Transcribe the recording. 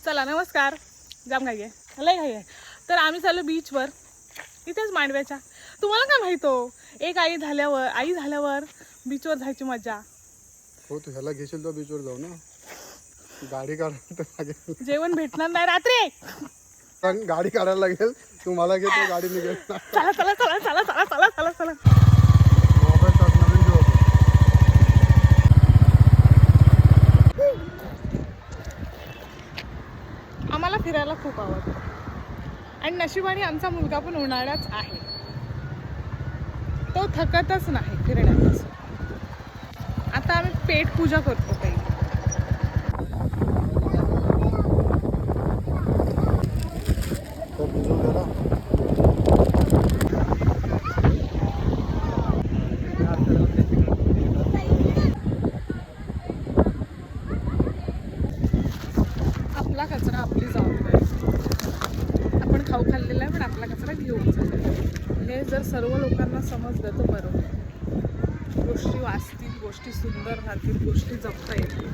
चला नमस्कार. जाम घाई आहे, लय घाई आहे. तर आम्ही चाललो बीचवर, इथेच मांडव्याच्या. तुम्हाला काय माहित हो, एक आई झाल्यावर बीचवर जायची मजा. हो तू ह्याला घेशील तर बीचवर जाऊ ना. गाडी काढायला लागेल, जेवण भेटणार नाही रात्री. पण गाडी काढायला लागेल. तू मला घेतो, गाडी निघेल. चला चला चला चला चला चला चला चला. मोबाईल तास नवीन घेऊ. आम्हाला फिरायला खूप आवडतं आणि नशिबाने आमचा मुलगा पण उन्हाळ्याच आहे. तो थकतच नाही फिरण्यापासून. आता आम्ही पेट पूजा करतो काही. तर भिजू द्या ना. आपला कचरा आपली जबाबदारी. आपण खाऊ खाल्लेला आहे पण आपला कचरा घेऊन जातो. हे जर सर्व लोकांना समजलं तर बरं होईल. गोष्टी वाचतील, गोष्टी सुंदर राहतील, गोष्टी जपता येतील.